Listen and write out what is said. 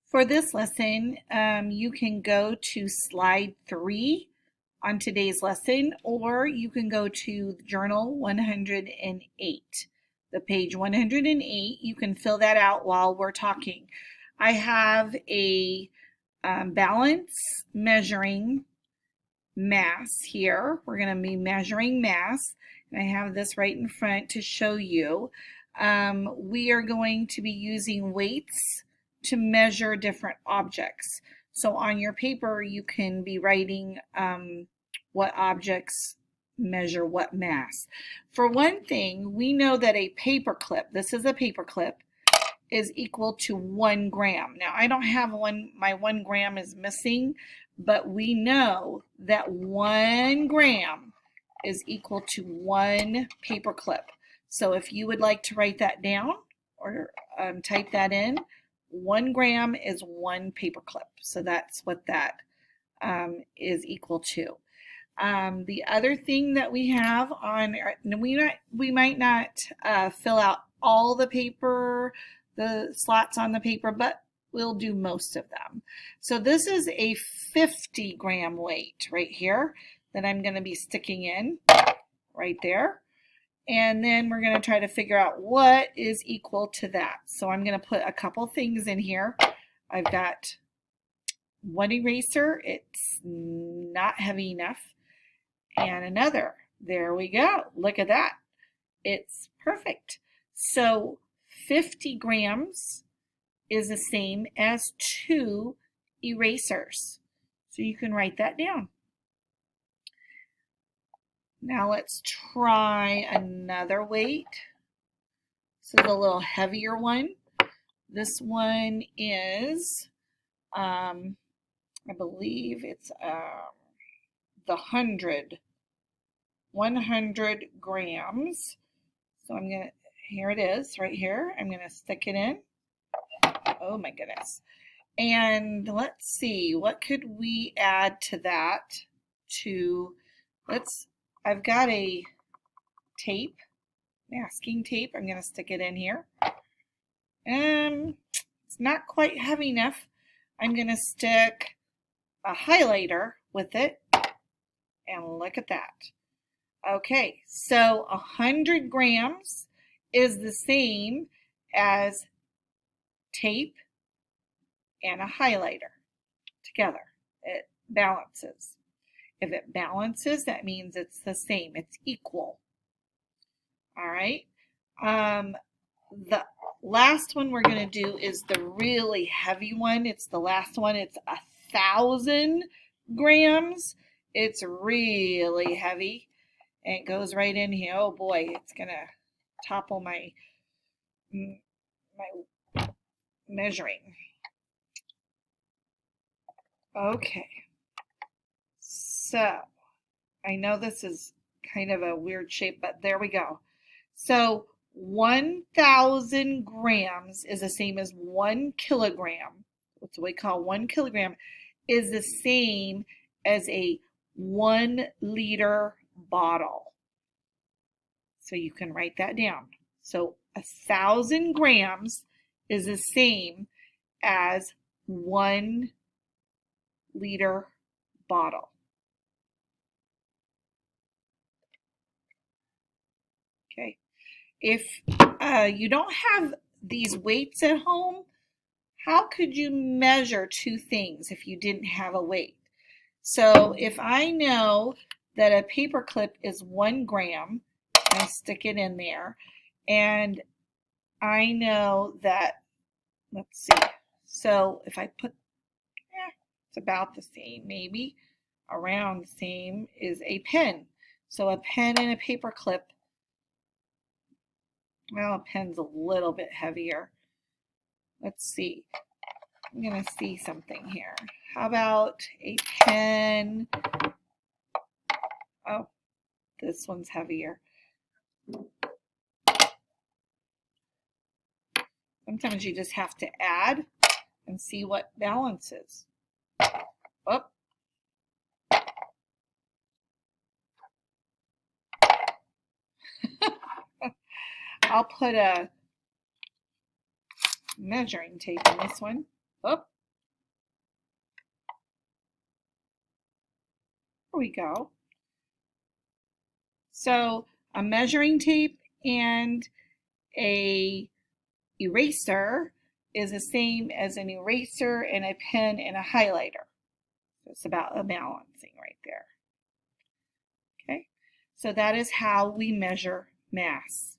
For this lesson, you can go to slide 3 on today's lesson, or you can go to Journal 108. The page 108, you can fill that out while we're talking. I have a balance measuring mass here. We're going to be measuring mass, and I have this right in front to show you. We are going to be using weights to measure different objects. So on your paper, you can be writing what objects measure what mass. For one thing, we know that a paper clip, this is a paper clip, is equal to 1 gram. Now I don't have one, my 1 gram is missing, but we know that 1 gram is equal to 1 paper clip. So if you would like to write that down or type that in, 1 gram is 1 paper clip. So that's what that is equal to. The other thing that we have on, we might not fill out all the paper, the slots on the paper, but we'll do most of them. So this is a 50 gram weight right here that I'm going to be sticking in right there. And then we're going to try to figure out what is equal to that. So I'm going to put a couple things in here. I've got one eraser. It's not heavy enough. And another. There we go. Look at that. It's perfect. So 50 grams is the same as 2 erasers. So you can write that down. Now let's try another weight. This is a little heavier one. This one is, I believe it's the 100 grams. So I'm going to, here it is right here. I'm going to stick it in. Oh my goodness. And let's see, what could we add to that I've got a tape, masking tape. I'm going to stick it in here. It's not quite heavy enough. I'm going to stick a highlighter with it. And look at that. Okay, so 100 grams is the same as tape and a highlighter together. It balances. If it balances, that means it's the same. It's equal. All right. The last one we're going to do is the really heavy one. It's the last one. It's 1,000 grams. It's really heavy. And it goes right in here. Oh boy, it's going to topple my measuring. Okay. So, I know this is kind of a weird shape, but there we go. So, 1,000 grams is the same as 1 kilogram. What's what we call 1 kilogram is the same as a 1 liter bottle. So you can write that down. So 1,000 grams is the same as 1 liter bottle. Okay. If you don't have these weights at home, how could you measure 2 things if you didn't have a weight? So if I know that a paper clip is 1 gram, I stick it in there, and I know that, let's see, so if I put, it's about the same, maybe around the same is a pen. So a pen and a paper clip, well, a pen's a little bit heavier. Let's see. I'm going to see something here. How about a pen? Oh, this one's heavier. Sometimes you just have to add and see what balances. Oh. I'll put a measuring tape in this one. Oh, There we go. So a measuring tape and a eraser is the same as an eraser and a pen and a highlighter. So it's about a balancing right there. Okay, so that is how we measure mass.